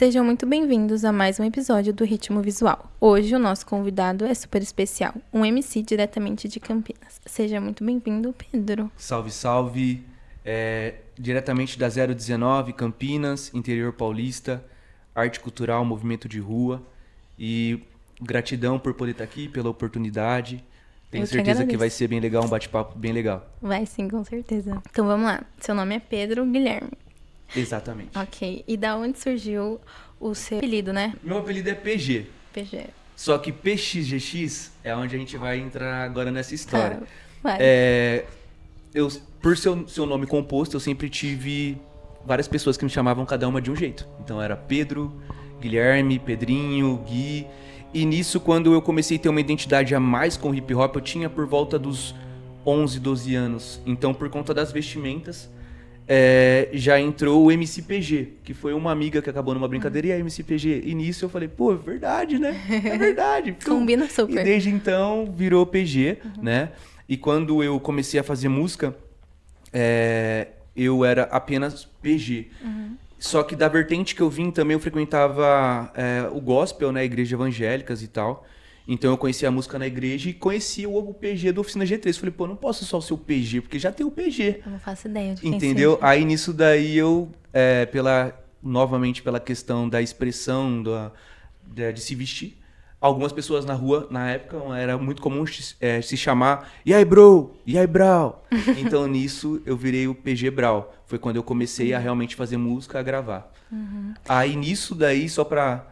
Sejam muito bem-vindos a mais um episódio do Ritmo Visual. Hoje o nosso convidado é super especial, um MC diretamente de Campinas. Seja muito bem-vindo, Pedro. Salve, salve. Diretamente da 019, Campinas, interior paulista, arte cultural, movimento de rua. E gratidão por poder estar aqui, pela oportunidade. Tenho certeza que vai ser bem legal, um bate-papo bem legal. Vai sim, com certeza. Então vamos lá. Seu nome é Pedro Guilherme. Exatamente. Ok. E da onde surgiu o seu apelido, né? Meu apelido é PG. PG. Só que PXGX é onde a gente vai entrar agora nessa história. Vai. Por seu nome composto, eu sempre tive várias pessoas que me chamavam cada uma de um jeito. Então era Pedro, Guilherme, Pedrinho, Gui. E nisso, quando eu comecei a ter uma identidade a mais com hip hop, eu tinha por volta dos 11, 12 anos. Então, por conta das vestimentas, já entrou o MCPG, que foi uma amiga que acabou numa brincadeira, e a MCPG. E nisso eu falei, pô, é verdade, né? É verdade. Combina super. E desde então virou PG, né? E quando eu comecei a fazer música, eu era apenas PG. Só que da vertente que eu vim também eu frequentava o gospel, né? Igrejas evangélicas e tal. Então eu conhecia a música na igreja e conhecia o PG da Oficina G3. Falei, pô, não posso só ser o PG, porque já tem o PG. Eu não faço ideia de quem Entendeu? seja. Aí nisso daí eu, novamente pela questão da expressão, de se vestir. Algumas pessoas na rua, na época, era muito comum se chamar E aí, bro? E aí, brau? Então, nisso, eu virei o PG Brau. Foi quando eu comecei a realmente fazer música, a gravar. Aí, nisso daí, só pra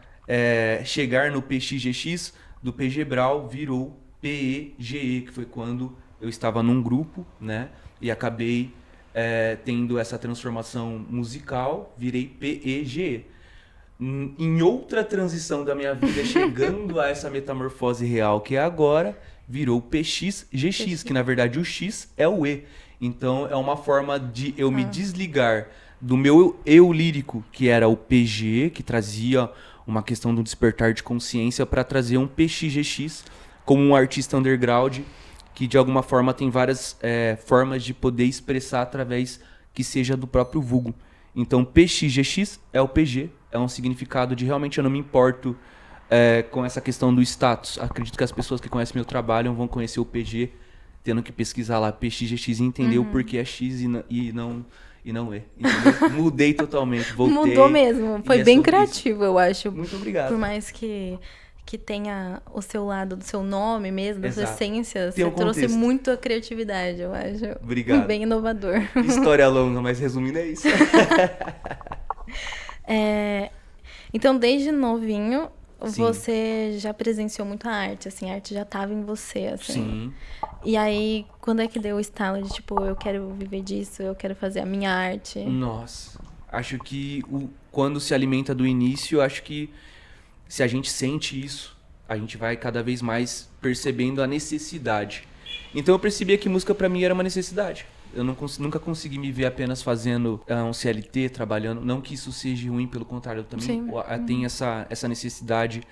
chegar no PXGX, do PG Brau virou PEGE, que foi quando eu estava num grupo, né? E acabei tendo essa transformação musical, virei PEGE. Em outra transição da minha vida, chegando a essa metamorfose real que é agora, virou PXGX, que na verdade o X é o E. Então é uma forma de eu me desligar do meu eu lírico, que era o PG, que trazia uma questão do despertar de consciência, para trazer um PXGX como um artista underground, que de alguma forma tem várias formas de poder expressar através que seja do próprio vulgo. Então PXGX é o PG, é um significado de realmente eu não me importo com essa questão do status. Acredito que as pessoas que conhecem meu trabalho vão conhecer o PG, tendo que pesquisar lá PXGX e entender o porquê é X e não E. Entendeu? Mudei totalmente, voltei. Mudou mesmo. Foi bem criativo, eu acho. Muito obrigado. Por mais que tenha o seu lado do seu nome mesmo, da sua essência, Tem você trouxe contexto. muito a criatividade, eu acho. Obrigado. Bem inovador. História longa, mas resumindo é isso. Então, desde novinho, você já presenciou muito a arte, assim, a arte já estava em você, assim. Sim. E aí, quando é que deu o estalo de, tipo, eu quero viver disso, eu quero fazer a minha arte? Nossa, acho que quando se alimenta do início, acho que se a gente sente isso, a gente vai cada vez mais percebendo a necessidade. Então eu percebia que música pra mim era uma necessidade. Eu nunca consegui me ver apenas fazendo um CLT, trabalhando. Não que isso seja ruim, pelo contrário, eu também tenho essa necessidade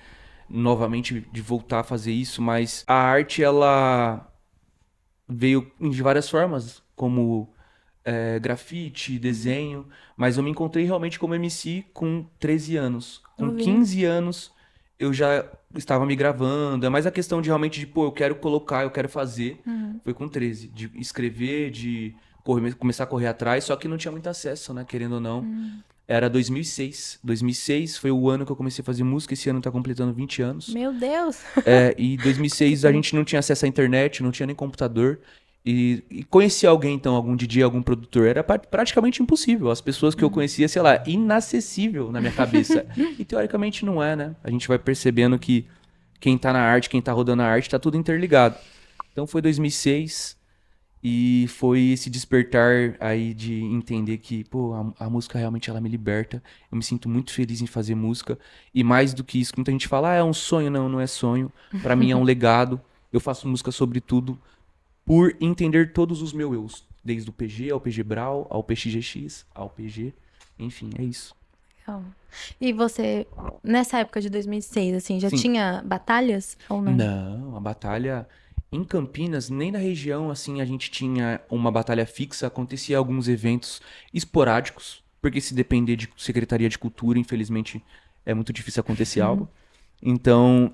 novamente de voltar a fazer isso, mas a arte, ela veio de várias formas, como grafite, desenho, mas eu me encontrei realmente como MC com 13 anos. Com 15 anos eu já estava me gravando. É mais a questão de realmente de, eu quero colocar, eu quero fazer. Foi com 13, de escrever, de começar a correr atrás, só que não tinha muito acesso, né, querendo ou não. Era 2006. 2006 foi o ano que eu comecei a fazer música, esse ano tá completando 20 anos. Meu Deus! E 2006 a gente não tinha acesso à internet, não tinha nem computador. E conhecer alguém, então, algum DJ, algum produtor, era praticamente impossível. As pessoas que eu conhecia, sei lá, inacessível na minha cabeça. E teoricamente não é, né? A gente vai percebendo que quem tá na arte, quem tá rodando a arte, tá tudo interligado. Então foi 2006 e foi esse despertar aí de entender que, a música realmente ela me liberta. Eu me sinto muito feliz em fazer música. E mais do que isso, muita gente fala, é um sonho. Não, não é sonho. Pra mim é um legado. Eu faço música sobre tudo, por entender todos os meus eus, desde o PG ao PG Brau, ao PXGX, ao PG, enfim, é isso. E você, nessa época de 2006, assim, já Sim. tinha batalhas ou não? Não, a batalha em Campinas, nem na região, assim, a gente tinha uma batalha fixa, acontecia alguns eventos esporádicos, porque se depender de Secretaria de Cultura, infelizmente, é muito difícil acontecer algo. Então,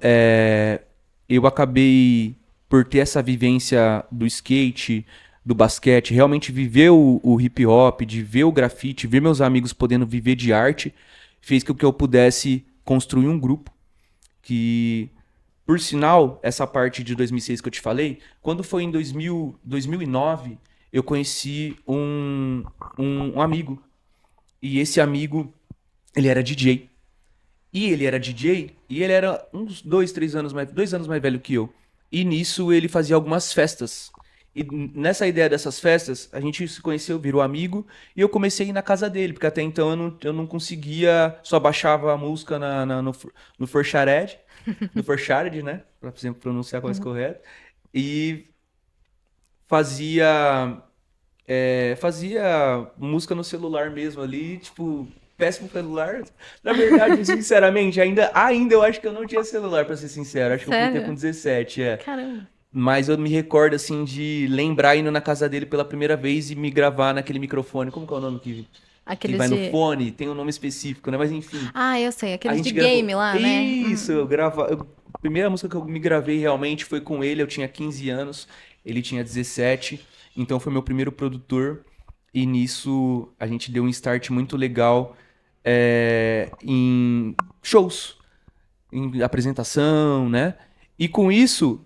eu acabei, por ter essa vivência do skate, do basquete, realmente viver o hip hop, de ver o grafite, ver meus amigos podendo viver de arte, fez com que eu pudesse construir um grupo que, por sinal, essa parte de 2006 que eu te falei, quando foi em 2009, eu conheci um amigo. E esse amigo, ele era DJ. E ele era uns 2 anos mais velho que eu. E nisso ele fazia algumas festas. E nessa ideia dessas festas, a gente se conheceu, virou amigo, e eu comecei a ir na casa dele, porque até então eu não conseguia, só baixava a música no Forshared, no Forshared, né? Pra sempre pronunciar a coisa correta. E fazia música no celular mesmo ali, tipo, péssimo celular. Na verdade, sinceramente, ainda eu acho que eu não tinha celular, pra ser sincero. Acho que eu fui ter com 17, Caramba. Mas eu me recordo, assim, de lembrar indo na casa dele pela primeira vez e me gravar naquele microfone. Como que é o nome que Aqueles vai no de... fone? Tem um nome específico, né? Mas enfim. Ah, eu sei. A Aqueles de gente gravou. game lá, né? Isso, a primeira música que eu me gravei realmente foi com ele. Eu tinha 15 anos, ele tinha 17. Então foi meu primeiro produtor. E nisso a gente deu um start muito legal em shows, em apresentação, né? E com isso,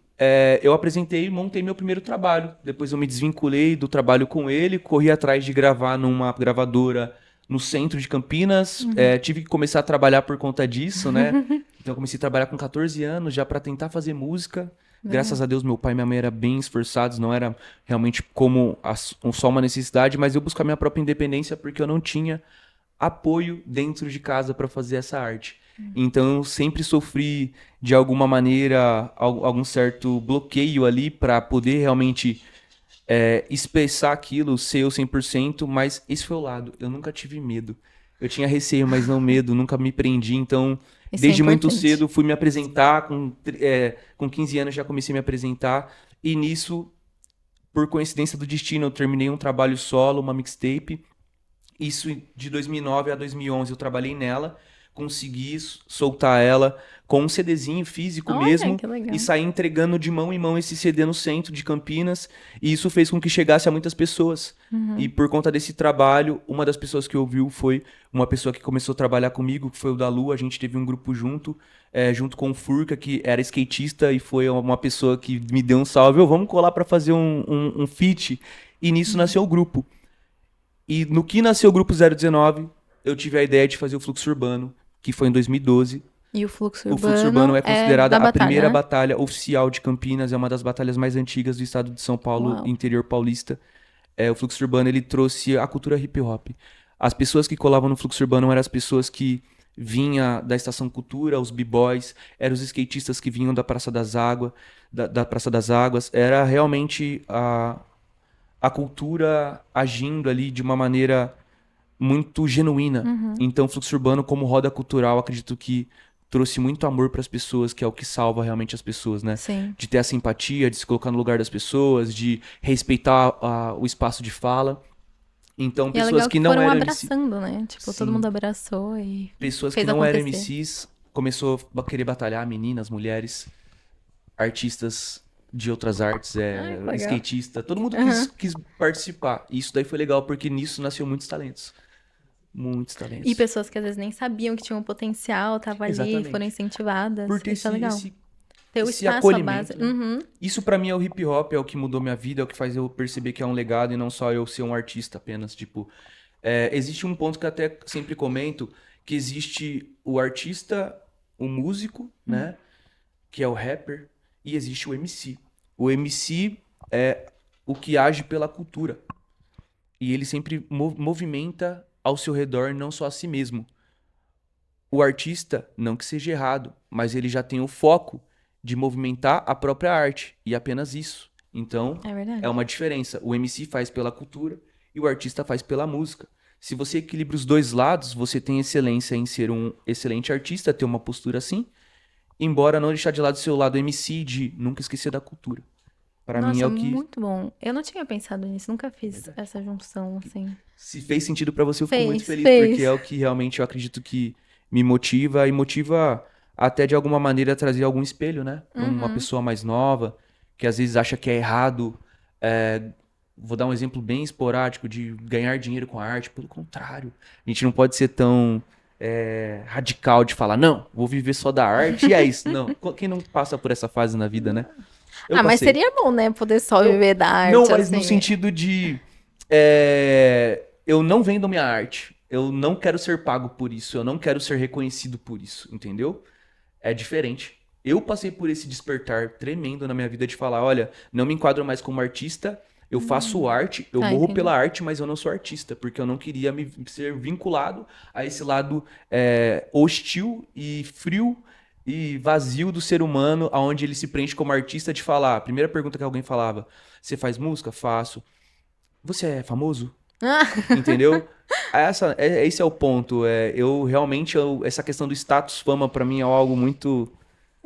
eu apresentei e montei meu primeiro trabalho. Depois eu me desvinculei do trabalho com ele, corri atrás de gravar numa gravadora no centro de Campinas. Tive que começar a trabalhar por conta disso, né? Então eu comecei a trabalhar com 14 anos já para tentar fazer música. Graças a Deus, meu pai e minha mãe eram bem esforçados, não era realmente como só uma necessidade, mas eu buscava minha própria independência porque eu não tinha apoio dentro de casa para fazer essa arte. Então eu sempre sofri de alguma maneira algum certo bloqueio ali para poder realmente expressar aquilo, ser eu 100%, mas esse foi o lado. Eu nunca tive medo. Eu tinha receio, mas não medo, nunca me prendi. Então, Isso desde é muito importante. cedo, fui me apresentar. Com 15 anos já comecei a me apresentar. E nisso, por coincidência do destino, eu terminei um trabalho solo, uma mixtape. Isso de 2009 a 2011 eu trabalhei nela, consegui soltar ela com um CDzinho físico Olha, mesmo que legal. e saí entregando de mão em mão esse CD no centro de Campinas, e isso fez com que chegasse a muitas pessoas. E por conta desse trabalho, uma das pessoas que ouviu foi uma pessoa que começou a trabalhar comigo, que foi o Dalu. A gente teve um grupo junto com o Furca, que era skatista e foi uma pessoa que me deu um salve: vamos colar pra fazer um feat. E nisso nasceu o grupo. E no que nasceu o Grupo 019, eu tive a ideia de fazer o Fluxo Urbano, que foi em 2012. E o Fluxo O Fluxo Urbano é considerada da a batalha, primeira né? batalha oficial de Campinas, é uma das batalhas mais antigas do estado de São Paulo, Uau. interior paulista. O Fluxo Urbano, ele trouxe a cultura hip hop. As pessoas que colavam no Fluxo Urbano eram as pessoas que vinham da Estação Cultura, os b-boys, eram os skatistas que vinham da Praça das Águas, da Praça das Águas. Era realmente a cultura agindo ali de uma maneira muito genuína. Então, o Fluxo Urbano, como roda cultural, acredito que trouxe muito amor para as pessoas, que é o que salva realmente as pessoas, né? Sim. De ter essa empatia, de se colocar no lugar das pessoas, de respeitar o espaço de fala. Então, E é pessoas legal que que não foram eram abraçando, né? Tipo, todo Sim. mundo abraçou e pessoas fez que não eram acontecer. MCs, começou a querer batalhar, meninas, mulheres, artistas de outras artes, Ai, que legal. skatista, todo mundo quis participar. E isso daí foi legal, porque nisso nasceu muitos talentos. Muitos talentos. E pessoas que às vezes nem sabiam que tinham potencial, tava ali, Exatamente. foram incentivadas. Por ter Isso é legal. Ter o esse espaço, a base. acolhimento, né? Isso pra mim é o hip hop, é o que mudou minha vida, é o que faz eu perceber que é um legado e não só eu ser um artista apenas. Tipo, existe um ponto que eu até sempre comento, que existe o artista, o músico, né? Que é o rapper, e existe o MC. O MC é o que age pela cultura. E ele sempre movimenta ao seu redor, não só a si mesmo. O artista, não que seja errado, mas ele já tem o foco de movimentar a própria arte, e apenas isso. Então, É verdade. é uma diferença. O MC faz pela cultura e o artista faz pela música. Se você equilibra os dois lados, você tem excelência em ser um excelente artista, ter uma postura assim, embora não deixar de lado o seu lado MC de nunca esquecer da cultura. Pra mim é o que... muito bom. Eu não tinha pensado nisso, nunca fiz essa junção, assim. Se fez sentido pra você, eu fico muito Fez. feliz, porque é o que realmente eu acredito que me motiva e motiva até de alguma maneira a trazer algum espelho, né? Uma pessoa mais nova, que às vezes acha que é errado. Vou dar um exemplo bem esporádico de ganhar dinheiro com a arte. Pelo contrário, a gente não pode ser tão radical de falar, não, vou viver só da arte e é isso. Não, quem não passa por essa fase na vida, né? Eu Mas passei. seria bom, né? Poder só viver da arte. Não, mas assim. no sentido de eu não vendo minha arte. Eu não quero ser pago por isso. Eu não quero ser reconhecido por isso, entendeu? É diferente. Eu passei por esse despertar tremendo na minha vida de falar, olha, não me enquadro mais como artista, eu faço arte, eu morro entendi. pela arte, mas eu não sou artista, porque eu não queria me ser vinculado a esse lado hostil e frio e vazio do ser humano, aonde ele se preenche como artista de falar. A primeira pergunta que alguém falava, você faz música? Faço. Você é famoso? Entendeu? Esse é o ponto. Eu realmente, essa questão do status fama pra mim é algo muito.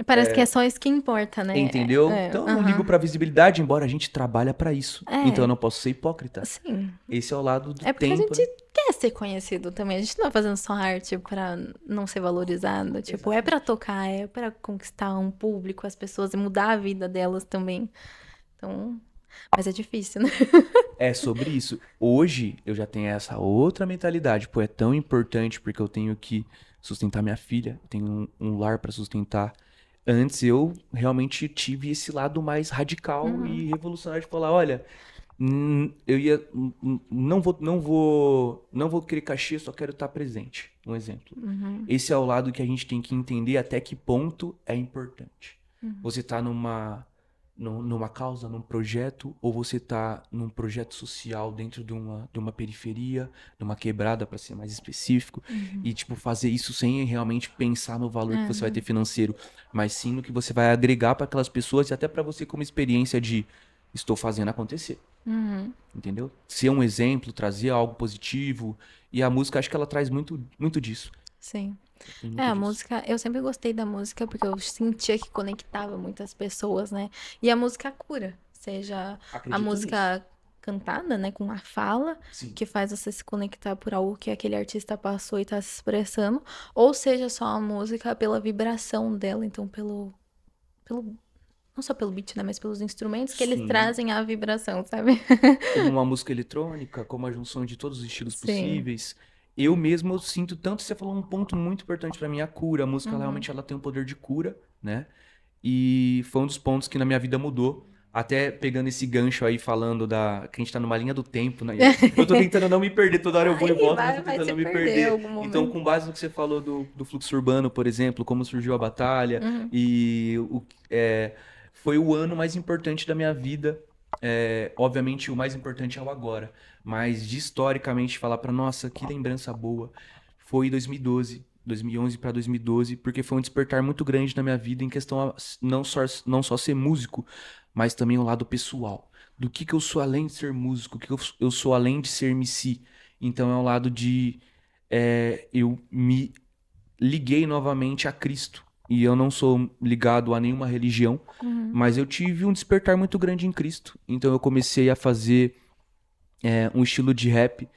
Parece que é só isso que importa, né? Entendeu? Então eu não ligo pra visibilidade, embora a gente trabalha pra isso. Então eu não posso ser hipócrita. Sim. Esse é o lado do É porque tempo. a gente quer ser conhecido também. A gente não tá fazendo só arte pra não ser valorizado. Tipo, é pra tocar, é pra conquistar um público, as pessoas e mudar a vida delas também. Então, mas é difícil, né? É sobre isso. Hoje eu já tenho essa outra mentalidade. Pô, é tão importante porque eu tenho que sustentar minha filha, eu tenho um lar pra sustentar. Antes eu realmente tive esse lado mais radical e revolucionário de falar, olha, eu ia não vou querer cachê, só quero estar presente. Um exemplo. Esse é o lado que a gente tem que entender até que ponto é importante. Você tá numa causa, num projeto, ou você tá num projeto social dentro de uma periferia, numa quebrada, para ser mais específico, e tipo fazer isso sem realmente pensar no valor que você vai ter financeiro, mas sim no que você vai agregar para aquelas pessoas e até para você como experiência de estou fazendo acontecer. Entendeu? Ser um exemplo, trazer algo positivo, e a música acho que ela traz muito, muito disso. Sim. Tem muito A disso. música, eu sempre gostei da música porque eu sentia que conectava muitas pessoas, né? E a música cura, seja a Acredito música cantada, né, com a fala, Sim. que faz você se conectar por algo que aquele artista passou e tá se expressando, ou seja só a música pela vibração dela, então pelo não só pelo beat, né, mas pelos instrumentos que eles Sim. trazem a vibração, sabe? Como uma música eletrônica, como a junção de todos os estilos Sim. possíveis. Eu mesmo sinto tanto, você falou um ponto muito importante pra mim, a cura. A música ela realmente ela tem um poder de cura, né? E foi um dos pontos que na minha vida mudou. Até pegando esse gancho aí falando que a gente tá numa linha do tempo, né? Eu tô tentando não me perder, toda hora eu vou e volto, mas tô Vai tentando se não me perder em perder. algum Então, momento. com base no que você falou do fluxo urbano, por exemplo, como surgiu a batalha, e foi o ano mais importante da minha vida. Obviamente o mais importante é o agora, mas de historicamente falar pra nossa, que lembrança boa, foi 2011 para 2012, porque foi um despertar muito grande na minha vida em questão a não só ser músico, mas também o lado pessoal. Do que eu sou além de ser músico, o que eu sou além de ser MC. Então é um lado de eu me liguei novamente a Cristo. E eu não sou ligado a nenhuma religião, mas eu tive um despertar muito grande em Cristo. Então eu comecei a fazer um estilo de rap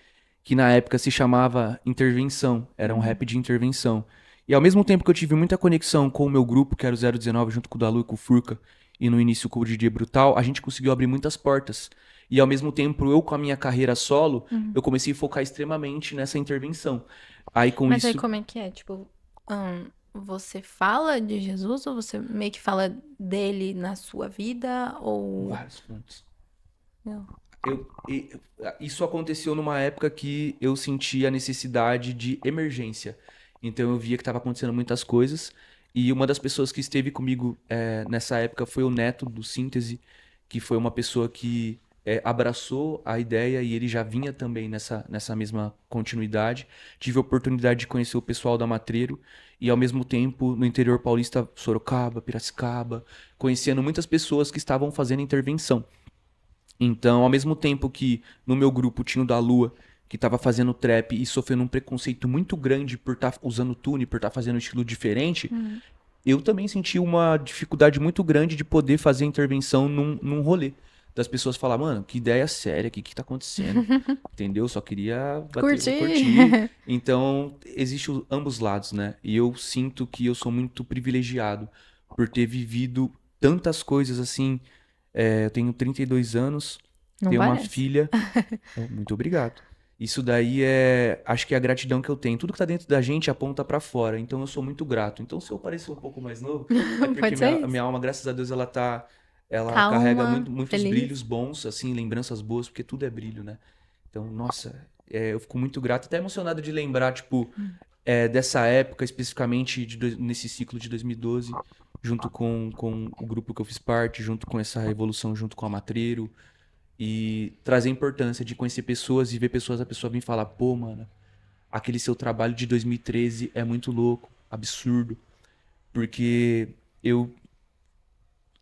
que na época se chamava intervenção. Era um rap de intervenção. E ao mesmo tempo que eu tive muita conexão com o meu grupo, que era o 019, junto com o Dalu e com o Furca, e no início com o DJ Brutal, a gente conseguiu abrir muitas portas. E ao mesmo tempo, eu com a minha carreira solo, eu comecei a focar extremamente nessa intervenção. Aí com Mas isso... aí como é que é? Tipo, você fala de Jesus ou você meio que fala dele na sua vida? Ou. Vários pontos. Não. Isso aconteceu numa época que eu sentia a necessidade de emergência. Então eu via que estava acontecendo muitas coisas. E uma das pessoas que esteve comigo nessa época foi o Neto, do Síntese, que foi uma pessoa que abraçou a ideia e ele já vinha também nessa mesma continuidade. Tive a oportunidade de conhecer o pessoal da Matreiro e ao mesmo tempo no interior paulista, Sorocaba, Piracicaba, conhecendo muitas pessoas que estavam fazendo intervenção. Então, ao mesmo tempo que no meu grupo tinha o da Lua, que estava fazendo trap e sofrendo um preconceito muito grande por estar usando tune, por estar fazendo um estilo diferente, eu também senti uma dificuldade muito grande de poder fazer intervenção num rolê. das pessoas falar, mano, que ideia séria, o que tá acontecendo? Entendeu? Só queria Curti. curtir. Então, existe ambos lados, né? E eu sinto que eu sou muito privilegiado por ter vivido tantas coisas assim. Eu tenho 32 anos, Não tenho uma parece? filha. Oh, muito obrigado. Isso daí acho que é a gratidão que eu tenho. Tudo que tá dentro da gente aponta pra fora. Então eu sou muito grato. Então se eu parecer um pouco mais novo, é porque Pode ser a isso. minha alma, graças a Deus, ela carrega Calma, muitos feliz. brilhos bons, assim, lembranças boas, porque tudo é brilho, né? Então, nossa, eu fico muito grato, até emocionado de lembrar, tipo, dessa época, especificamente nesse ciclo de 2012, junto com o grupo que eu fiz parte, junto com essa revolução, junto com a Matreiro, e trazer a importância de conhecer pessoas e ver pessoas, a pessoa vir falar, pô, mano, aquele seu trabalho de 2013 é muito louco, absurdo, porque eu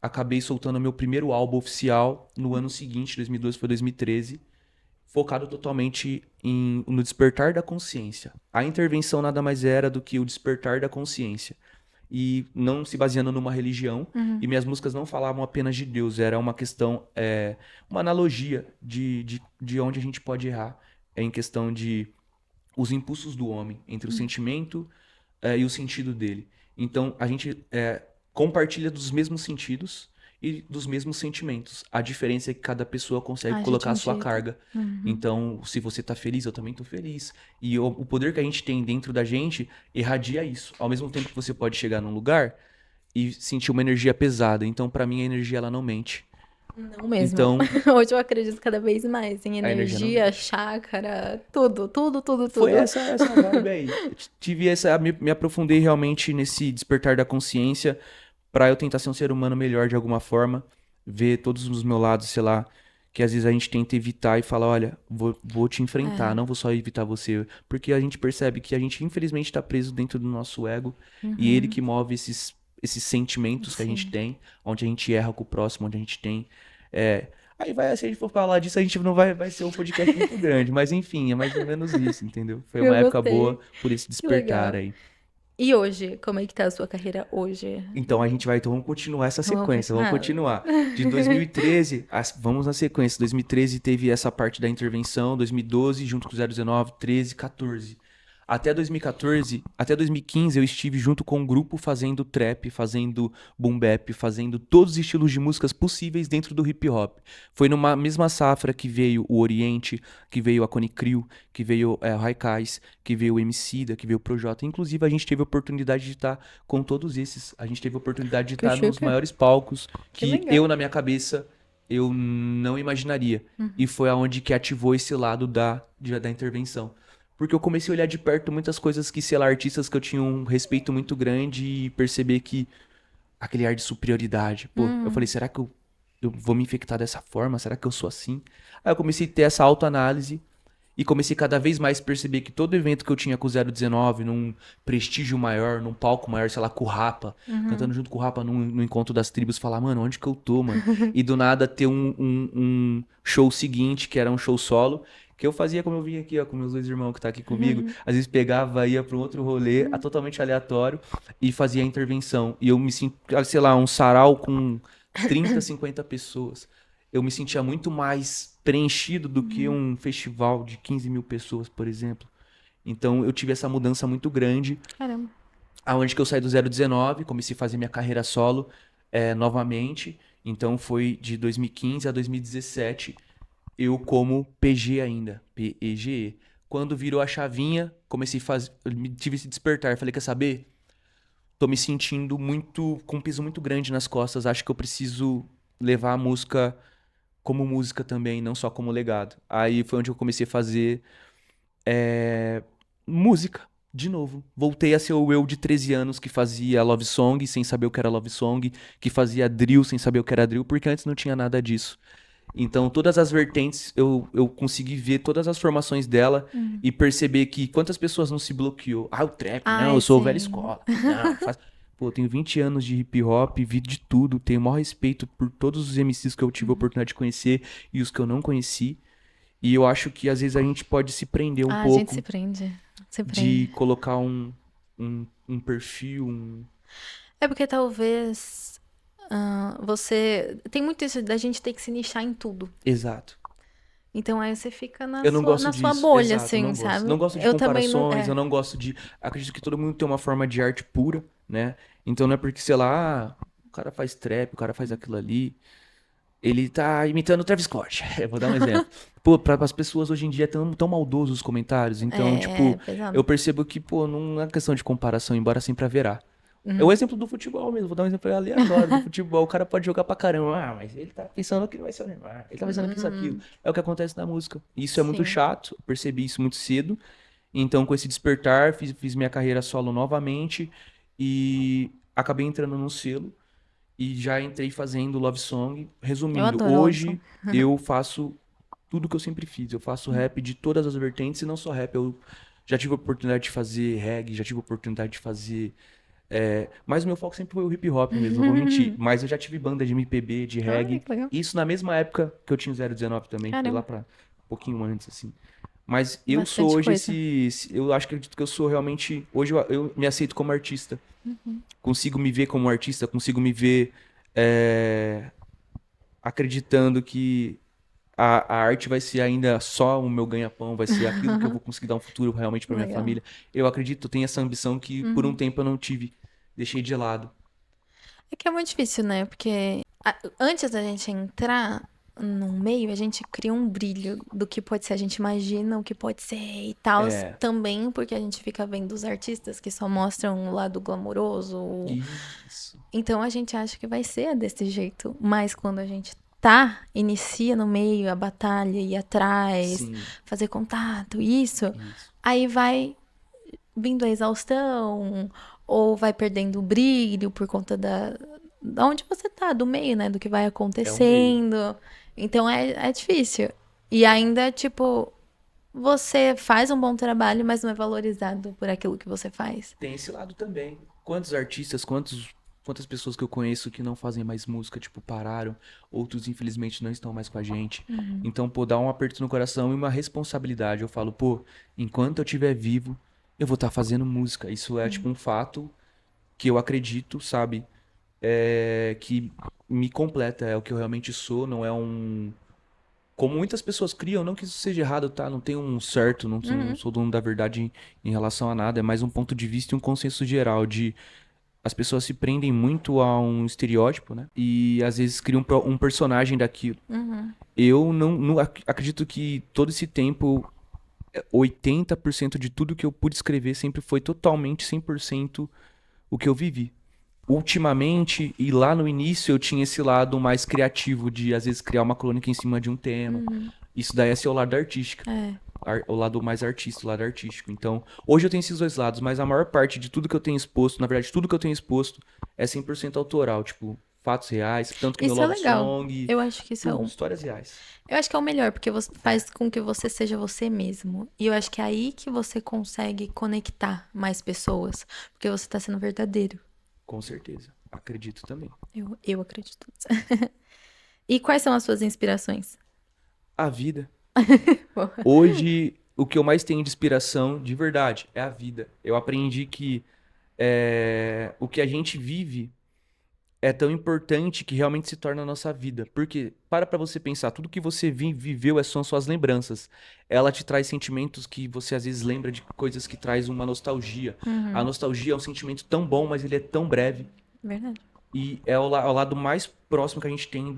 acabei soltando meu primeiro álbum oficial no ano seguinte, 2012 foi 2013, focado totalmente no despertar da consciência. A intervenção nada mais era do que o despertar da consciência. E não se baseando numa religião, e minhas músicas não falavam apenas de Deus, era uma questão, uma analogia de onde a gente pode errar, em questão de os impulsos do homem, entre o sentimento e o sentido dele. Então, a gente compartilha dos mesmos sentidos e dos mesmos sentimentos. A diferença é que cada pessoa consegue A gente colocar a um sua jeito. carga. Então, se você tá feliz, eu também tô feliz. E o poder que a gente tem dentro da gente irradia isso. Ao mesmo tempo que você pode chegar num lugar e sentir uma energia pesada. Então, pra mim, a energia, ela não mente. Não mesmo. Então, Hoje eu acredito cada vez mais em a energia não energia, mente. chácara, tudo, tudo, tudo, Foi tudo. essa vibe aí. Eu tive me aprofundei realmente nesse despertar da consciência pra eu tentar ser um ser humano melhor de alguma forma, ver todos os meus lados, sei lá, que às vezes a gente tenta evitar e fala, olha, vou te enfrentar, não vou só evitar você, porque a gente percebe que a gente infelizmente tá preso dentro do nosso ego e ele que move esses sentimentos que a gente Sim. tem, onde a gente erra com o próximo, onde a gente tem é, aí vai, se a gente for falar disso, a gente não vai ser um podcast muito grande, mas enfim, é mais ou menos isso, entendeu? Foi uma Eu época gostei. boa por esse Que despertar legal. aí. E hoje, como é que tá a sua carreira hoje? Então então vamos continuar essa Vamos sequência, vamos continuar? continuar. De 2013, vamos na sequência. 2013 teve essa parte da intervenção, 2012 junto com o 019, 13, 14. Até 2014, até 2015 eu estive junto com um grupo fazendo trap, fazendo boom bap, fazendo todos os estilos de músicas possíveis dentro do hip hop. Foi numa mesma safra que veio o Oriente, que veio a Cone Crew, que veio o Haikais, que veio o Emicida, que veio o Projota. Inclusive a gente teve a oportunidade de estar com todos esses. A gente teve a oportunidade de Que estar nos chique. maiores palcos Que que legal. eu na minha cabeça eu não imaginaria. E foi aonde que ativou esse lado da intervenção. Porque eu comecei a olhar de perto muitas coisas que, sei lá, artistas que eu tinha um respeito muito grande e perceber que aquele ar de superioridade. Pô, eu falei, será que eu vou me infectar dessa forma? Será que eu sou assim? Aí eu comecei a ter essa autoanálise e comecei cada vez mais a perceber que todo evento que eu tinha com o 019, num prestígio maior, num palco maior, sei lá, com o Rapa, cantando junto com o Rapa no encontro das tribos, falar, mano, onde que eu tô, mano? E do nada ter um show seguinte, que era um show solo, que eu fazia como eu vim aqui, ó, com meus dois irmãos que tá aqui comigo. Às vezes pegava, ia pra um outro rolê, totalmente aleatório, e fazia a intervenção. E eu me sentia, sei lá, um sarau com 30, 50 pessoas. Eu me sentia muito mais preenchido do que um festival de 15 mil pessoas, por exemplo. Então eu tive essa mudança muito grande, Caramba. aonde que eu saí do 019, comecei a fazer minha carreira solo novamente. Então foi de 2015 a 2017, eu como PG ainda, PEGE. Quando virou a chavinha, comecei a fazer, tive esse despertar, falei, quer saber? Tô me sentindo muito, com um peso muito grande nas costas, acho que eu preciso levar a música como música também, não só como legado. Aí foi onde eu comecei a fazer música, de novo. Voltei a ser o eu de 13 anos que fazia love song sem saber o que era love song, que fazia drill sem saber o que era drill, porque antes não tinha nada disso. Então, todas as vertentes, eu consegui ver todas as formações dela e perceber que quantas pessoas não se bloqueou. Ah, o trap, não, Ai, eu sou velha sim. escola. Não, faz... Pô, eu tenho 20 anos de hip hop, vi de tudo, tenho o maior respeito por todos os MCs que eu tive a oportunidade de conhecer e os que eu não conheci. E eu acho que às vezes a gente pode se prender um Ah, a gente se pouco prende. Se de prende. colocar um perfil, É porque talvez você... Tem muito isso da gente ter que se nichar em tudo. Exato. Então aí você fica Eu não gosto na sua disso, bolha, exato, assim, não gosto. sabe? Não gosto de Eu também não... comparações, eu não gosto de... Acredito que todo mundo tem uma forma de arte pura, né? Então não é porque, sei lá, o cara faz trap, o cara faz aquilo ali, ele tá imitando o Travis Scott. Eu vou dar um exemplo. Pô, para as pessoas hoje em dia é tão maldosos os comentários, então, É tipo, pesado. eu percebo que, pô, não é questão de comparação, embora sempre haverá. É o Uhum. exemplo do futebol mesmo, vou dar um exemplo aleatório do futebol. O cara pode jogar pra caramba, mas ele tá pensando que ele vai ser o Neymar, ele tá pensando que isso aquilo. É o que acontece na música. Isso é muito Sim. chato, eu percebi isso muito cedo. Então, com esse despertar, fiz minha carreira solo novamente e acabei entrando num selo e já entrei fazendo Love Song. Eu Resumindo, adoro Love Song. hoje eu faço tudo que eu sempre fiz. Eu faço rap de todas as vertentes e não só rap. Eu já tive a oportunidade de fazer reggae, já tive a oportunidade de fazer mas o meu foco sempre foi o hip hop mesmo, não vou mentir. Mas eu já tive banda de MPB, de Ai, reggae. que legal. Isso na mesma época que eu tinha o 019 também, foi lá Caramba, pra um pouquinho antes, assim. Mas eu sou bastante hoje coisa. eu acho que acredito que eu sou realmente. Hoje eu me aceito como artista. Consigo me ver como artista, consigo me ver é, acreditando que a arte vai ser ainda só o meu ganha-pão, vai ser aquilo que eu vou conseguir dar um futuro realmente pra minha Legal. família. Eu acredito, eu tenho essa ambição que por um Uhum. tempo eu não tive, deixei de lado. É que é muito difícil, né? Porque antes da gente entrar num meio, a gente cria um brilho do que pode ser, a gente imagina o que pode ser e tal. É, Também porque a gente fica vendo os artistas que só mostram o lado glamouroso. isso. Então a gente acha que vai ser desse jeito. Mas quando a gente inicia no meio a batalha, ir atrás, Sim, fazer contato, isso, isso. aí vai vindo a exaustão, ou vai perdendo o brilho por conta da onde você tá, do meio, né? Do que vai É o meio. acontecendo. Então é difícil. E ainda, tipo, você faz um bom trabalho, mas não é valorizado por aquilo que você faz. Tem esse lado também. Quantos artistas, quantas pessoas que eu conheço que não fazem mais música, tipo, pararam, outros infelizmente não estão mais com a gente. Então, pô, dá um aperto no coração e uma responsabilidade. Eu falo, pô, enquanto eu estiver vivo, eu vou estar fazendo música. Isso é, tipo, um fato que eu acredito, sabe? Que me completa, é o que eu realmente sou, não é um. Como muitas pessoas criam, não que isso seja errado, tá? Não tem um certo, não Uhum. sou dono da verdade em relação a nada, é mais um ponto de vista e um consenso geral de as pessoas se prendem muito a um estereótipo, né? E às vezes criam um personagem daquilo. Uhum. Eu não acredito que todo esse tempo, 80% de tudo que eu pude escrever sempre foi totalmente 100% o que eu vivi. Ultimamente, e lá no início, eu tinha esse lado mais criativo de, às vezes, criar uma crônica em cima de um tema. Isso daí é ser o lado artístico. É. O lado mais artista, o lado artístico. Então, hoje eu tenho esses dois lados, mas a maior parte de tudo que eu tenho exposto, na verdade, tudo que eu tenho exposto é 100% autoral. Tipo, fatos reais, tanto que meu Isso é Love legal. Song, Eu acho que isso é tudo, um. histórias reais. Eu acho que é o melhor, porque você faz com que você seja você mesmo. E eu acho que é aí que você consegue conectar mais pessoas. Porque você tá sendo verdadeiro. Com certeza. Acredito também. Eu acredito nisso. E quais são as suas inspirações? A vida. Hoje, o que eu mais tenho de inspiração, de verdade, é a vida. Eu aprendi que o que a gente vive é tão importante que realmente se torna a nossa vida. Porque, pra você pensar, tudo que você viveu são suas lembranças. Ela te traz sentimentos que você às vezes lembra de coisas que traz uma nostalgia. A Uhum, nostalgia é um sentimento tão bom, mas ele é tão breve. verdade. E é o lado mais próximo que a gente tem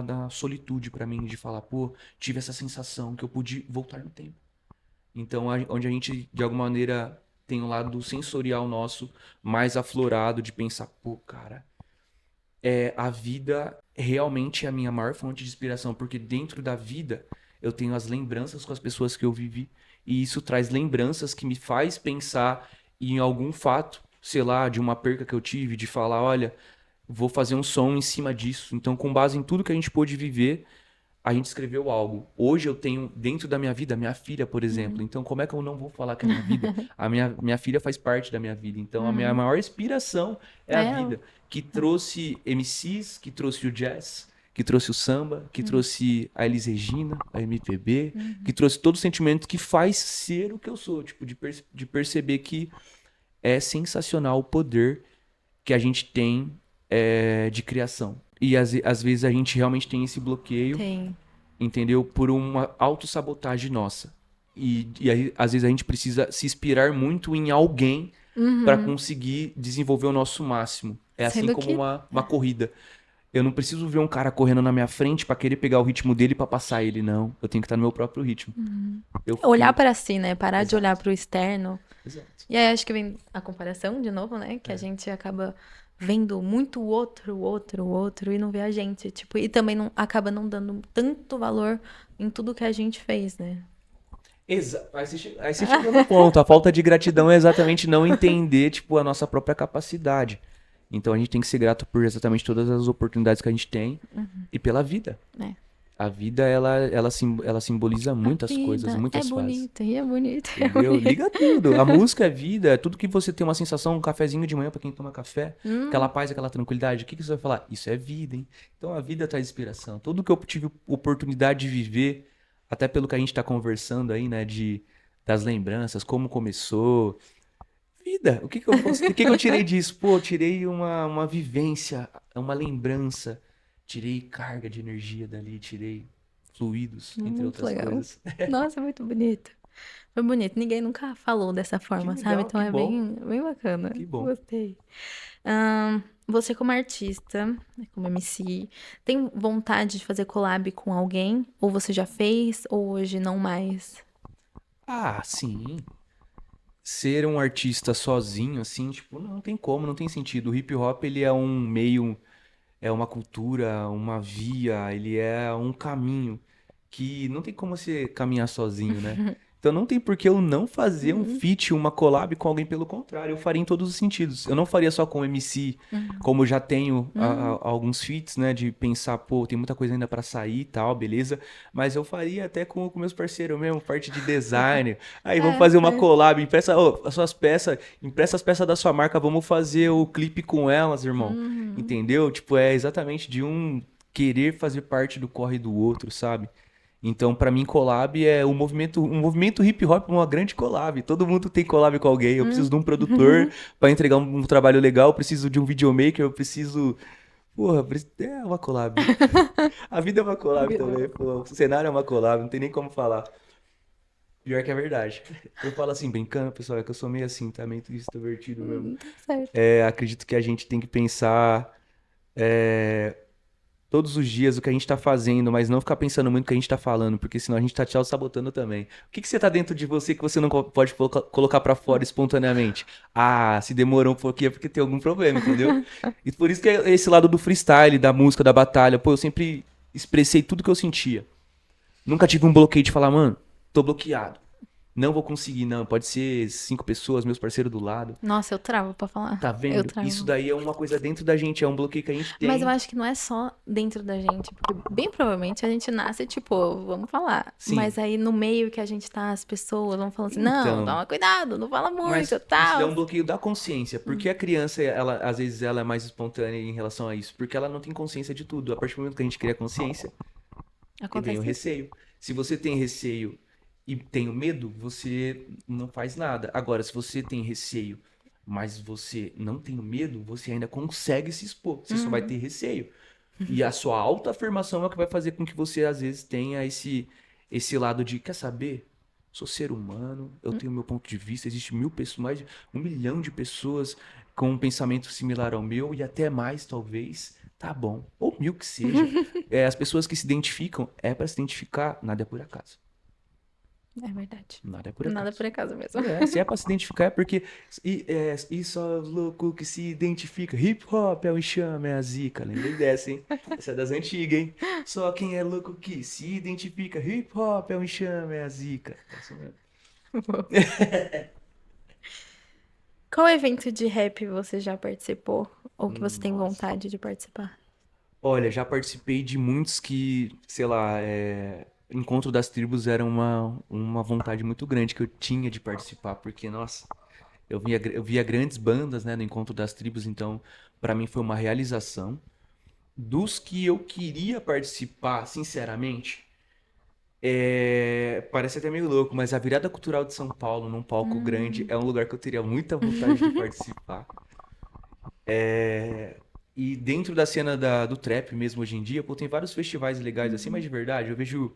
da solitude pra mim, de falar, pô, tive essa sensação que eu pude voltar no tempo. Então, onde a gente, de alguma maneira, tem um lado sensorial nosso mais aflorado de pensar, pô, cara, a vida realmente é a minha maior fonte de inspiração, porque dentro da vida eu tenho as lembranças com as pessoas que eu vivi, e isso traz lembranças que me faz pensar em algum fato, sei lá, de uma perca que eu tive, de falar, olha, vou fazer um som em cima disso. Então, com base em tudo que a gente pôde viver, a gente escreveu algo. Hoje eu tenho dentro da minha vida minha filha, por exemplo. Então, como é que eu não vou falar que é a minha vida? A minha filha faz parte da minha vida. Então, a minha Uhum. maior inspiração é a É, vida, que trouxe MCs, que trouxe o jazz, que trouxe o samba, que trouxe a Elis Regina, a MPB, que trouxe todo o sentimento que faz ser o que eu sou, tipo, de perceber que é sensacional o poder que a gente tem de criação. E às vezes a gente realmente tem esse bloqueio, Tem. entendeu? Por uma autossabotagem nossa. E aí, às vezes a gente precisa se inspirar muito em alguém para Uhum. conseguir desenvolver o nosso máximo. É assim Sendo como que uma corrida. Eu não preciso ver um cara correndo na minha frente para querer pegar o ritmo dele para passar ele, não. Eu tenho que estar no meu próprio ritmo. Eu, olhar eu... para si, né? Parar de olhar Exato, para o externo. exato. E aí acho que vem a comparação de novo, né? Que a gente acaba vendo muito o outro e não vê a gente, tipo, e também não acaba não dando tanto valor em tudo que a gente fez, né? Aí você chegou no ponto. A falta de gratidão é exatamente não entender, tipo, a nossa própria capacidade. Então a gente tem que ser grato por exatamente todas as oportunidades que a gente tem e pela vida. É. A vida, ela simboliza A muitas coisas, vida é muitas fases. bonita, e é bonita, é Entendeu? bonita. Liga tudo. A música é vida. É tudo que você tem uma sensação, um cafezinho de manhã pra quem toma café. Aquela Hum, paz, aquela tranquilidade. O que você vai falar? Isso é vida, hein? Então a vida traz inspiração. Tudo que eu tive oportunidade de viver, até pelo que a gente tá conversando aí, né? Das lembranças, como começou. Vida. O que que eu tirei disso? Pô, eu tirei uma vivência, uma lembrança. Tirei carga de energia dali, tirei fluidos, entre muito outras legal. coisas. Nossa, muito bonito. Foi bonito. Ninguém nunca falou dessa Que forma, sabe? legal, Então que é bom, bem bacana. que bom. Gostei. Você como artista, né, como MC, tem vontade de fazer collab com alguém? Ou você já fez, ou hoje não mais? Ah, sim. Ser um artista sozinho, assim, tipo, não tem como, não tem sentido. O hip hop, ele é um meio, é uma cultura, uma via, ele é um caminho que não tem como você caminhar sozinho, né? Então não tem por que eu não fazer um Uhum, feat, uma collab com alguém, pelo contrário, eu faria em todos os sentidos. Eu não faria só com o MC, uhum, como eu já tenho uhum. alguns feats, né, de pensar, pô, tem muita coisa ainda pra sair e tal, beleza? Mas eu faria até com meus parceiros mesmo, parte de design. Aí vamos É, fazer uma é. collab, empresta, ô, as suas peças, empresta as peças da sua marca, vamos fazer o clipe com elas, irmão. Uhum. Entendeu? Tipo, é exatamente de um querer fazer parte do corre do outro, sabe? Então, pra mim, collab é um movimento hip hop, uma grande collab. Todo mundo tem collab com alguém. Eu preciso Hum. de um produtor pra entregar um trabalho legal, eu preciso de um videomaker, eu preciso. Porra, é uma collab. A vida é uma collab também, pô. O cenário é uma collab, não tem nem como falar. Pior que é verdade. Eu falo assim, brincando, pessoal, é que eu sou meio assim, tá? Meio extrovertido mesmo. Tá certo. Acredito que a gente tem que pensar todos os dias o que a gente tá fazendo, mas não ficar pensando muito no que a gente tá falando, porque senão a gente tá te sabotando também. O que que você tá dentro de você que você não pode colocar pra fora espontaneamente? Ah, se demorou um pouquinho é porque tem algum problema, entendeu? E por isso que é esse lado do freestyle, da música, da batalha, pô, eu sempre expressei tudo que eu sentia. Nunca tive um bloqueio de falar, mano, tô bloqueado. Não vou conseguir, não. Pode ser 5 pessoas, meus parceiros do lado. Nossa, eu travo pra Tá falar. Eu vendo? Isso travo. daí é uma coisa dentro da gente, é um bloqueio que a gente Mas eu tem. acho que não é só dentro da gente, porque bem provavelmente a gente nasce, tipo, vamos falar. Sim. Mas aí no meio que a gente tá, as pessoas vão falando assim, não, Então, toma cuidado, não fala muito, mas isso é tal. um bloqueio da consciência. Porque a criança, ela, às vezes, ela é mais espontânea em relação a isso. Porque ela não tem consciência de tudo. A partir do momento que a gente cria consciência, e vem o Acontece isso. receio. Se você tem receio e tem o medo, você não faz nada. Agora, se você tem receio, mas você não tem o medo, você ainda consegue se expor. Você só vai Uhum. ter receio. E a sua autoafirmação é o que vai fazer com que você, às vezes, tenha esse lado de, quer saber? Sou ser humano, eu tenho meu ponto de vista, existe 1.000 pessoas, mais de 1 milhão de pessoas com um pensamento similar ao meu, e até mais, talvez. Tá bom. Ou 1.000 que seja. As pessoas que se identificam, é para se identificar, nada é por acaso. É verdade. Nada é por Nada acaso. por acaso mesmo. Se é pra se identificar é porque. E só os loucos que se identifica. Hip hop é o enxame, é a zica. Lembrei dessa, hein? Essa é das antigas, hein? Só quem é louco que se identifica. Hip hop é o enxame, é a zica. É isso mesmo. Qual evento de rap você já participou? Ou que você tem Nossa. vontade de participar? Olha, já participei de muitos que, sei lá, Encontro das Tribos era uma vontade muito grande que eu tinha de participar, porque, nossa, eu via grandes bandas, né, no Encontro das Tribos, então, pra mim foi uma realização. Dos que eu queria participar, sinceramente, parece até meio louco, mas a Virada Cultural de São Paulo, num palco grande, Hum. é um lugar que eu teria muita vontade de participar. E dentro da cena do trap mesmo hoje em dia, pô, tem vários festivais legais assim, mas de verdade, eu vejo.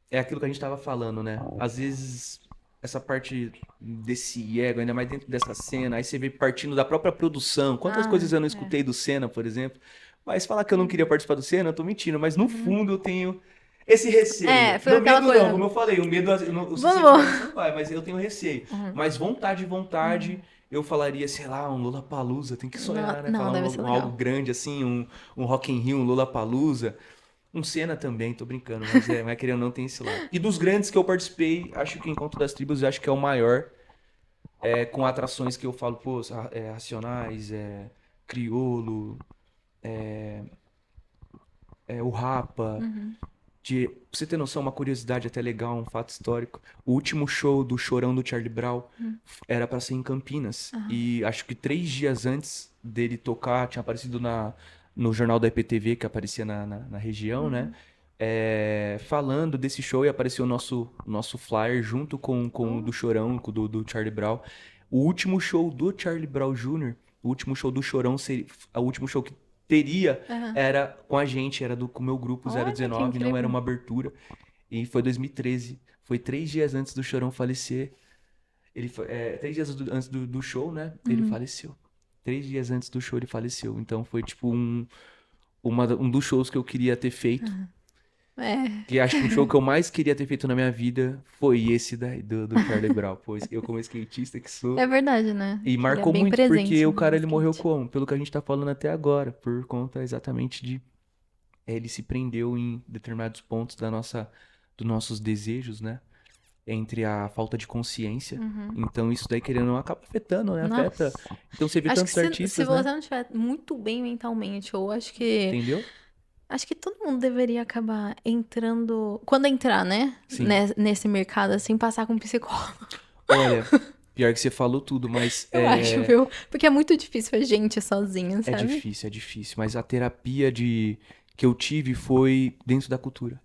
É aquilo que a gente tava falando, né? Às vezes, essa parte desse ego, ainda mais dentro dessa cena, aí você vê partindo da própria produção. Quantas Ah, coisas eu não é. escutei do Senna, por exemplo. Mas falar que eu não queria participar do Senna, eu tô mentindo. Mas no Uhum. fundo eu tenho esse receio. É, foi No aquela medo não, coisa. como eu falei, o medo, se você Vamos. tiver, você não vai, mas eu tenho receio. Uhum. Mas vontade, eu falaria, sei lá, um Lollapalooza, tem que Não, sonhar, né? não, Falar deve ser algo legal. grande assim, um Rock in Rio, um Lollapalooza. Um Senna também, tô brincando, mas querendo ou não tem esse lado. E dos grandes que eu participei, acho que o Encontro das Tribos, eu acho que é o maior, com atrações que eu falo, pô, Racionais, Criolo, o Rapa. Uhum. Pra você ter noção, uma curiosidade até legal, um fato histórico. O último show do Chorão do Charlie Brown Uhum. era pra ser em Campinas. Aham. E acho que 3 dias antes dele tocar, tinha aparecido no jornal da IPTV, que aparecia na região, né? Uhum. Falando desse show e apareceu o nosso flyer junto com o Oh. do Chorão, com o do Charlie Brown. O último show do Charlie Brown Jr., o último show do Chorão, seria, o último show que teria Aham. era com a gente, era com o meu grupo Olha que 019, não era incrível. uma abertura. E foi 2013. Foi 3 dias antes do Chorão falecer. 3 dias antes do show, né? Ele Uhum. faleceu. 3 dias antes do show ele faleceu. Então foi tipo um dos shows que eu queria ter feito. É, Que acho que o show que eu mais queria ter feito na minha vida foi esse daí, do Charlie Brown. Pois eu, como skatista que é sou. verdade, né? E Que ele é marcou bem muito, porque presente o no cara ele morreu skate. como? Pelo que a gente tá falando até agora. Por conta exatamente de. Ele se prendeu em determinados pontos dos nossos desejos, né? Entre a falta de consciência. Uhum. Então isso daí, querendo ou não, acaba afetando, né? Afeta. Nossa. Então você vê Acho que tantos se artistas, né? você não estiver muito bem mentalmente, ou acho que. Entendeu? Acho que todo mundo deveria acabar entrando. Quando entrar, né? Sim. Nesse mercado, assim, passar com um psicólogo. Olha, pior que você falou tudo, mas Eu acho, viu? Porque é muito difícil a gente sozinha, sabe? é difícil. Mas a terapia que eu tive foi dentro da cultura.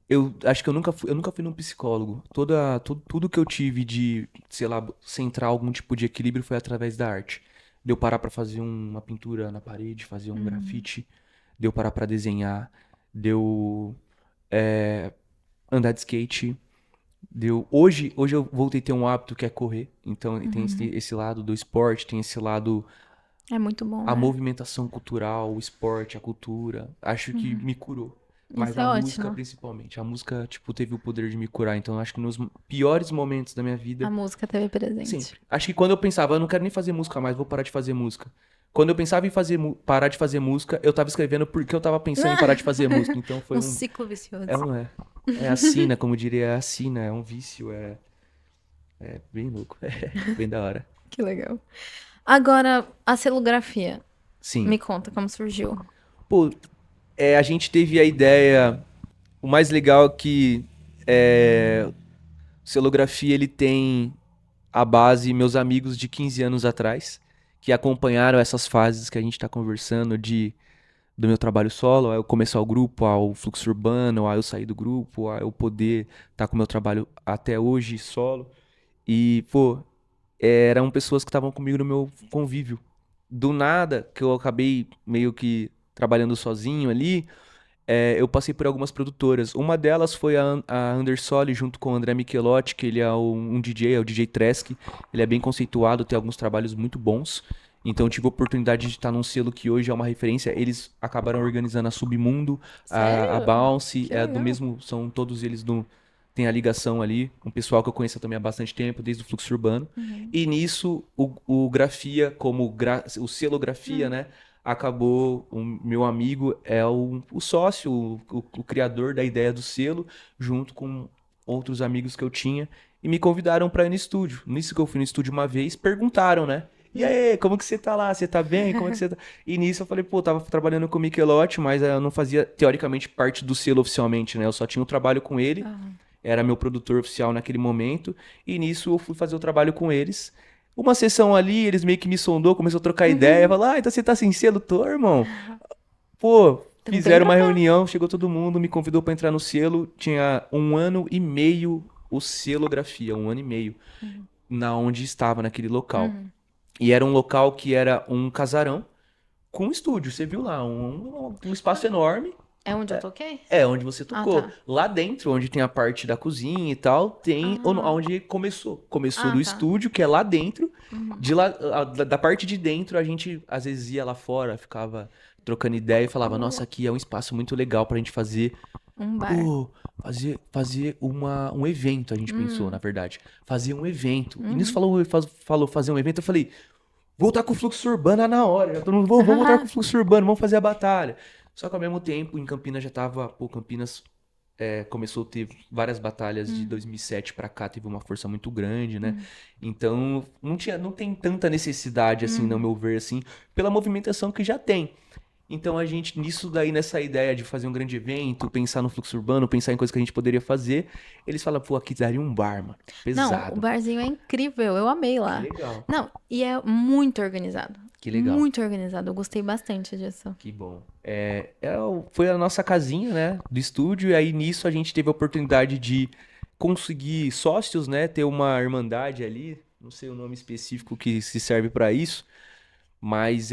Eu acho que eu nunca fui num psicólogo. Tudo que eu tive de, sei lá, centrar algum tipo de equilíbrio foi através da arte. De eu parar pra fazer uma pintura na parede, fazer um Uhum. grafite, de eu parar pra desenhar, de eu andar de skate, hoje eu voltei a ter um hábito que é correr. Então tem esse, Uhum. esse lado do esporte, tem esse lado, É muito bom, a né? movimentação cultural, o esporte, a cultura. Acho que Uhum. me curou. Mas Isso é a música, ótimo. principalmente. A música, tipo, teve o poder de me curar. Então, acho que nos piores momentos da minha A vida, música teve presente. sempre. Acho que quando eu pensava, eu não quero nem fazer música mais, vou parar de fazer música. Quando eu pensava em parar de fazer música, eu tava escrevendo porque eu tava pensando em parar de fazer música. Então, foi Um um. ciclo vicioso. É, um, é, é a sina, como diria, é a sina, é um vício, é bem louco. É bem da hora. Que legal. Agora, a celografia. Sim. Me conta como surgiu. Pô, a gente teve a ideia. O mais legal é que o Celografia ele tem a base meus amigos de 15 anos atrás, que acompanharam essas fases que a gente está conversando do meu trabalho solo, ao eu começar o grupo, ao fluxo urbano, ao eu sair do grupo, ao eu poder estar com o meu trabalho até hoje solo. E, pô, eram pessoas que estavam comigo no meu convívio. Do nada, que eu acabei meio que trabalhando sozinho ali, eu passei por algumas produtoras. Uma delas foi a Undersole, junto com o André Michelotti, que ele é um DJ, é o DJ Tresk. Ele é bem conceituado, tem alguns trabalhos muito bons. Então eu tive a oportunidade de estar num selo que hoje é uma referência. Eles acabaram organizando a Submundo, a Sério? Bounce, Que do legal. mesmo, são todos eles tem a ligação ali, um pessoal que eu conheço também há bastante tempo, desde o Fluxo Urbano. Uhum. E nisso, o Grafia, o selo Grafia, Hum. né? Acabou, o meu amigo é o sócio, o criador da ideia do selo, junto com outros amigos que eu tinha, e me convidaram para ir no estúdio. Nisso que eu fui no estúdio uma vez, perguntaram, né? E aí, como que você tá lá? Você tá bem? Como é que você tá? E nisso eu falei, pô, tava trabalhando com o Michelotti, mas eu não fazia, teoricamente, parte do selo oficialmente, né? Eu só tinha um trabalho com ele, Ah. era meu produtor oficial naquele momento, e nisso eu fui fazer o trabalho com eles. Uma sessão ali, eles meio que me sondou, começou a trocar ideia, Uhum. falou, então você tá sem selo? Tô, irmão. Pô, Então vem fizeram pra uma cá. reunião, chegou todo mundo, me convidou pra entrar no selo, tinha 1 ano e meio o selografia, 1 ano e meio, Uhum. na onde estava naquele local. Uhum. E era um local que era um casarão, Com o estúdio, você viu lá, um espaço enorme. É onde eu toquei? É, onde você tocou. Tá. Lá dentro, onde tem a parte da cozinha e tal, tem Ah, onde começou. Começou do tá. estúdio, que é lá dentro. Uhum. De lá, da parte de dentro, a gente às vezes ia lá fora, ficava trocando ideia e falava, nossa, aqui é um espaço muito legal pra gente fazer, Um bar. pô, fazer um evento, a gente pensou, na verdade. Fazer um evento. E nisso falou fazer um evento, eu falei, voltar com o fluxo urbano na hora. Já todo mundo, vamos voltar com o fluxo urbano, vamos fazer a batalha. Só que ao mesmo tempo, em Campinas já tava, pô, Campinas começou a ter várias batalhas de 2007 pra cá, teve uma força muito grande, né? Então, não tem tanta necessidade, assim, no meu ver, assim, pela movimentação que já tem. Então, a gente, nisso daí, nessa ideia de fazer um grande evento, pensar no fluxo urbano, pensar em coisas que a gente poderia fazer, eles falam, pô, aqui daria um bar, mano. Não, o Pesado. barzinho é incrível, eu amei Que lá. legal. Não, e é muito organizado. Que legal. Muito organizado, eu gostei bastante disso. Que bom. Foi a nossa casinha, né, do estúdio, e aí nisso a gente teve a oportunidade de conseguir sócios, né, ter uma irmandade ali, não sei o nome específico que se serve para isso, mas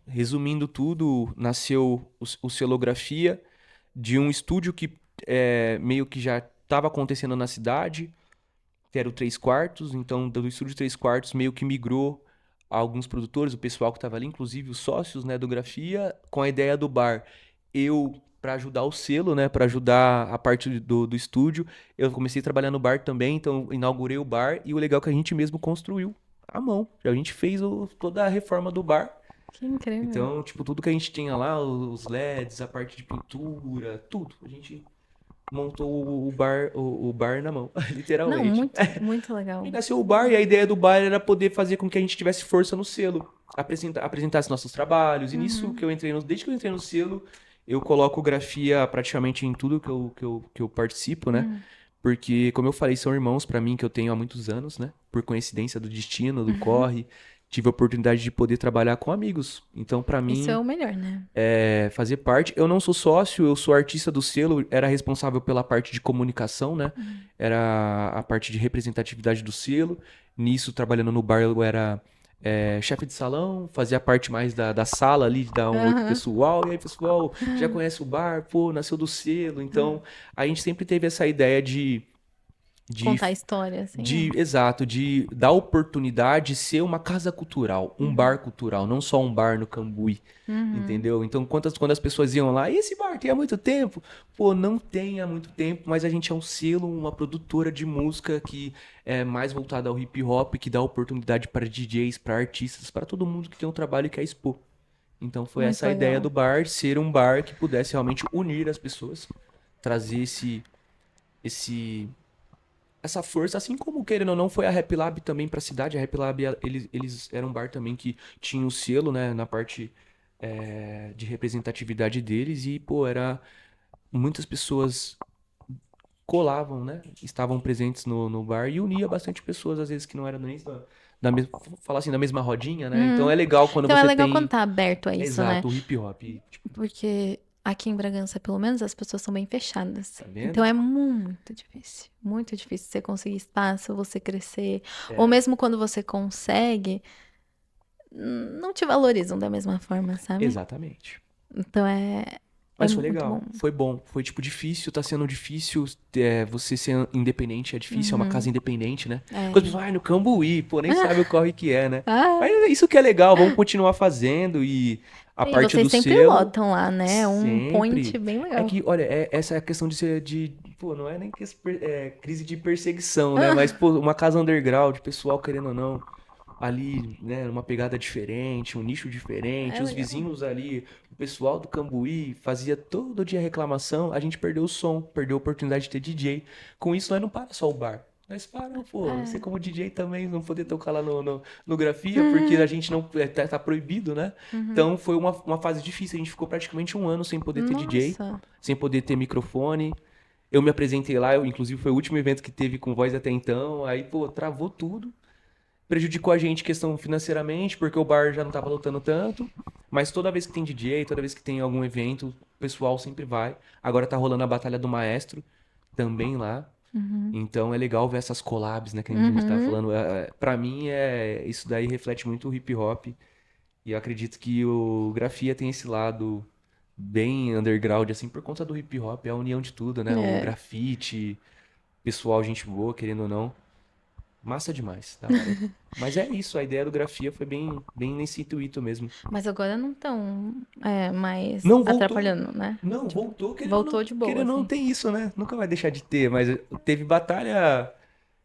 resumindo tudo, nasceu o Celografia de um estúdio que meio que já estava acontecendo na cidade, que era o 3 quartos, então do estúdio 3 quartos meio que migrou alguns produtores, o pessoal que estava ali, inclusive os sócios, né, do Grafia, com a ideia do bar. Eu, para ajudar o selo, né, para ajudar a parte do estúdio, eu comecei a trabalhar no bar também, então inaugurei o bar e o legal é que a gente mesmo construiu à mão. A gente fez toda a reforma do bar. Que incrível. Então, tipo, tudo que a gente tinha lá, os LEDs, a parte de pintura, tudo, a gente montou o bar na mão, Não, literalmente. muito legal. E nasceu o bar, e a ideia do bar era poder fazer com que a gente tivesse força no selo, apresentasse nossos trabalhos. E nisso que eu entrei desde que eu entrei no selo, eu coloco grafia praticamente em tudo que eu participo, né? Porque, como eu falei, são irmãos pra mim que eu tenho há muitos anos, né? Por coincidência do destino, do corre, tive a oportunidade de poder trabalhar com amigos. Então, pra Isso é mim, o melhor, né? fazer parte. Eu não sou sócio, eu sou artista do selo, era responsável pela parte de comunicação, né? Era a parte de representatividade do selo. Nisso, trabalhando no bar, eu era chefe de salão, fazia parte mais da sala ali, de dar um oi pro pessoal. E aí, pessoal, já conhece o bar? Pô, nasceu do selo. Então, a gente sempre teve essa ideia de Contar a história, assim, né? exato, de dar oportunidade de ser uma casa cultural, um bar cultural, não só um bar no Cambuí, entendeu? Então, quando as pessoas iam lá, e esse bar tem há muito tempo? Pô, não tem há muito tempo, mas a gente é um selo, uma produtora de música que é mais voltada ao hip hop, que dá oportunidade para DJs, para artistas, para todo mundo que tem um trabalho e quer expor. Então, foi Muito essa a ideia legal. do bar, ser um bar que pudesse realmente unir as pessoas, trazer esse essa força, assim como, querendo ou não, foi a Rap Lab também pra cidade. A Rap Lab, eles eram um bar também que tinha o selo, né, na parte de representatividade deles. E, pô, muitas pessoas colavam, né, estavam presentes no bar e unia bastante pessoas, às vezes, que não eram nem falar assim, da mesma rodinha, né? Então é legal quando Então é você legal quando tem, tá aberto a isso, né? exato, o hip hop. Tipo, Porque aqui em Bragança, pelo menos, as pessoas são bem fechadas. tá vendo? Então é muito difícil você conseguir espaço, você crescer. É. Ou mesmo quando você consegue, não te valorizam da mesma forma, sabe? Exatamente. Então é Mas foi muito legal, bom. foi bom. Foi, tipo, difícil, tá sendo difícil. Você ser independente é difícil, é uma casa independente, né? É. Quando você vai no Cambuí, pô, nem sabe o corre que é, né? Ah, Mas é isso que é legal, vamos continuar fazendo. E a e parte vocês do sempre selo. lotam lá, né? Um point Sempre. bem É legal. que, olha, essa é a questão de ser pô, não é nem crise de perseguição, né? Mas, pô, uma casa underground, pessoal querendo ou não, ali, né, uma pegada diferente, um nicho diferente, É os legal. vizinhos ali, o pessoal do Cambuí fazia todo dia reclamação, a gente perdeu o som, perdeu a oportunidade de ter DJ. Com isso, nós não para só o bar. Nós paramos, pô, você como DJ também não poder tocar lá no Grafia, porque a gente não, tá proibido, né? Então foi uma fase difícil, a gente ficou praticamente um ano sem poder ter DJ, Nossa. sem poder ter microfone. Eu me apresentei lá, inclusive foi o último evento que teve com voz até então, aí, pô, travou tudo. Prejudicou a gente questão financeiramente, porque o bar já não tava lotando tanto. Mas toda vez que tem DJ, toda vez que tem algum evento, o pessoal sempre vai. Agora tá rolando a Batalha do Maestro também lá. Então é legal ver essas collabs, né, que a gente tá falando. Pra mim, isso daí reflete muito o hip hop. E eu acredito que o grafia tem esse lado bem underground, assim, por conta do hip hop, é a união de tudo, né? O É. grafite, pessoal, gente boa, querendo ou não. Massa demais, da hora. Mas é isso, a ideia do grafia foi bem nesse intuito mesmo. Mas agora não estão mais Não voltou. atrapalhando, né? Não, Tipo, voltou, voltou de boa, querendo ou não, assim. tem isso, né? Nunca vai deixar de ter, mas teve batalha.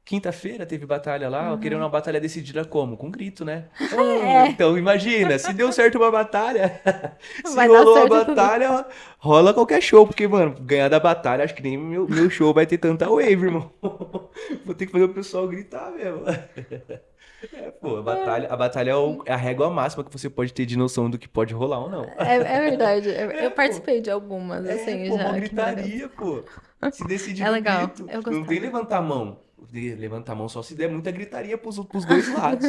Quinta-feira teve batalha lá, eu queria Uhum. uma batalha decidida como? Com grito, né? É, Então imagina, se deu certo uma batalha, se vai dar rolou a certo tudo. batalha, rola qualquer show, porque, mano, ganhar da batalha, acho que nem meu show vai ter tanta wave, irmão. Vou ter que fazer o pessoal gritar mesmo. Pô, a batalha é a régua máxima que você pode ter de noção do que pode rolar ou não. É verdade. Eu Pô. participei de algumas, assim, Mó já, que legal. gritaria, pô. Se decide É no legal, grito. eu Não tem gostava. levantar a mão. Levantar a mão só se der muita gritaria pros dois lados.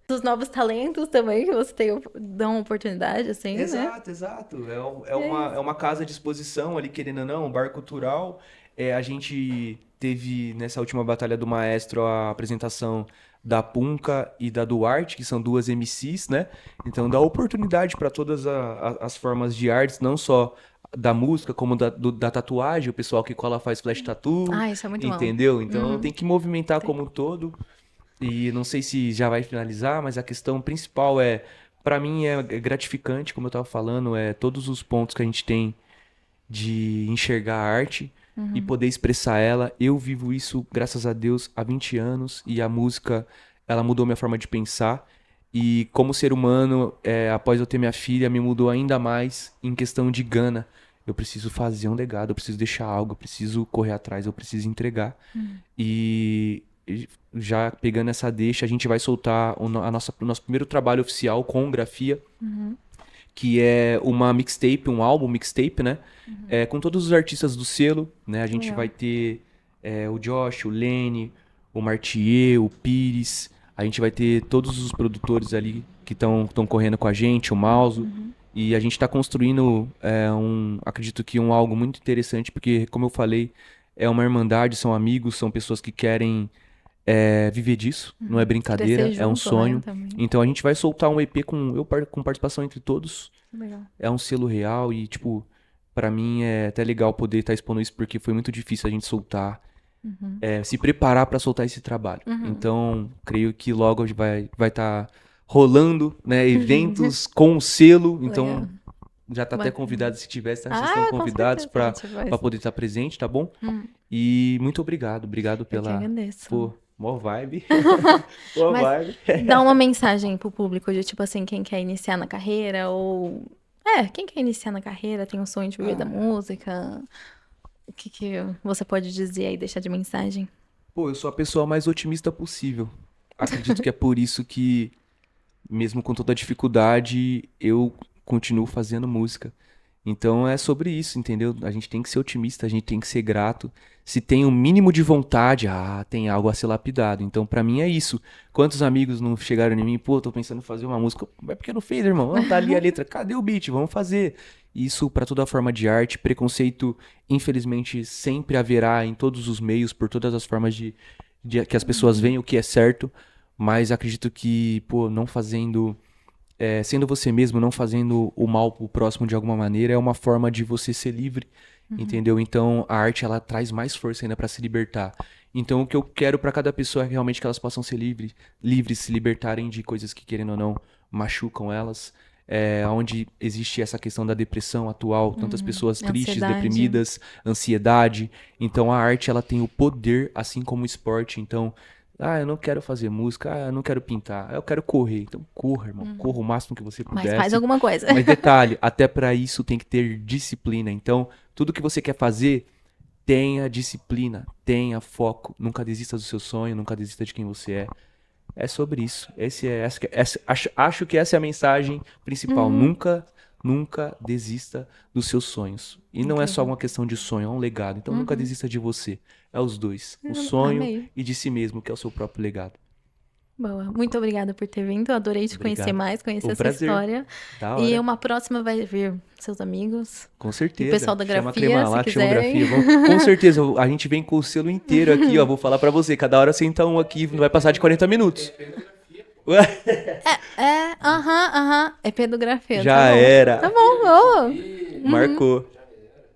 Dos novos talentos também, que você tem, dão oportunidade, assim, né? Exato, exato. E é É isso. uma casa de exposição ali, querendo ou não, um bar cultural. A gente teve nessa última batalha do Maestro a apresentação da Punka e da Duarte, que são duas MCs, né? Então dá oportunidade para todas as formas de artes, não só da música, como da tatuagem, o pessoal que cola faz flash tattoo, Ah, isso é muito bom. entendeu? Então Uhum, tem que movimentar sim. como um todo. E não sei se já vai finalizar, mas a questão principal para mim é gratificante, como eu estava falando, é todos os pontos que a gente tem de enxergar a arte e Uhum, poder expressar ela. Eu vivo isso, graças a Deus, há 20 anos e a música, ela mudou minha forma de pensar. E como ser humano, após eu ter minha filha, me mudou ainda mais em questão de gana. Eu preciso fazer um legado, eu preciso deixar algo, eu preciso correr atrás, eu preciso entregar. uhum, E já pegando essa deixa, a gente vai soltar o nosso primeiro trabalho oficial com grafia, uhum, que é uma mixtape, um álbum mixtape, né? uhum. Com todos os artistas do selo, né? A gente vai Legal. ter o Josh, o Lene, o Martier, o Pires. A gente vai ter todos os produtores ali que estão correndo com a gente, o Mauso. Uhum, E a gente está construindo acredito que algo muito interessante, porque, como eu falei, é uma irmandade, são amigos, são pessoas que querem viver disso, não é uhum. brincadeira, Crescer é um junto, né, sonho. também. Então a gente vai soltar um EP com participação entre todos. Legal. É um selo real e, tipo, pra mim é até legal poder estar expondo isso porque foi muito difícil a gente soltar, Uhum, se preparar pra soltar esse trabalho. uhum. Então, creio que logo vai estar rolando, né, eventos com o selo. Então, Legal. já tá até Bacana. convidado se tivesse, tá? Vocês estão Ah, com convidados certeza a pra gente para faz. poder estar presente, tá bom? Hum, E muito obrigado eu que pela, agradeço. pô, mó vibe. Boa Mas vibe. dá uma mensagem pro público de tipo assim, quem quer iniciar na carreira ou. É, quem quer iniciar na carreira, tem um sonho de viver da Ah, música. O que que você pode dizer aí, deixar de mensagem? pô, eu sou a pessoa mais otimista possível. Acredito que é por isso que, mesmo com toda a dificuldade, eu continuo fazendo música. Então é sobre isso, entendeu? A gente tem que ser otimista, a gente tem que ser grato. Se tem o mínimo de vontade, tem algo a ser lapidado. Então, pra mim é isso. Quantos amigos não chegaram em mim, pô, tô pensando em fazer uma música. É porque não fez, irmão? Não, tá ali a letra. Cadê o beat? Vamos fazer. Isso pra toda forma de arte. Preconceito, infelizmente, sempre haverá em todos os meios, por todas as formas de que as pessoas Uhum, veem o que é certo. Mas acredito que, pô, não fazendo sendo você mesmo, não fazendo o mal pro próximo de alguma maneira, é uma forma de você ser livre, uhum, entendeu? Então a arte ela traz mais força ainda pra se libertar. Então o que eu quero pra cada pessoa é realmente que elas possam ser livres, se libertarem de coisas que querendo ou não machucam elas. Onde existe essa questão da depressão atual, tantas uhum. pessoas tristes, Ansiedade. deprimidas, ansiedade. Então a arte ela tem o poder, assim como o esporte. Então eu não quero fazer música, eu não quero pintar, eu quero correr. Então corra, irmão, Uhum. corra o máximo que você Mas faz pudesse. alguma coisa. Mas detalhe, até pra isso tem que ter disciplina. Então, tudo que você quer fazer, tenha disciplina, tenha foco, nunca desista do seu sonho, nunca desista de quem você é. É sobre isso. Acho que essa é a mensagem principal. Uhum. Nunca desista dos seus sonhos. E não é só Incrível. uma questão de sonho, é um legado. Então nunca Uhum. desista de você. É os dois, o sonho Amei. e de si mesmo, que é o seu próprio legado. Boa. Muito obrigada por ter vindo. Eu adorei te conhecer Obrigado. mais, conhecer Um a sua prazer. história. Da E hora. uma próxima vai vir seus amigos Com e o pessoal certeza. da Chama a grafia, Crema se lá, que chama quiserem. grafia. Com certeza, a gente vem com o selo inteiro aqui, ó. Vou falar pra você, cada hora senta um aqui, não vai passar de 40 minutos. É pedografia. Já tá bom. era. Tá bom, Marcou.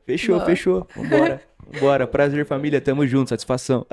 Fechou, Boa. fechou. Vambora. Vambora. Prazer, família. Tamo junto. Satisfação.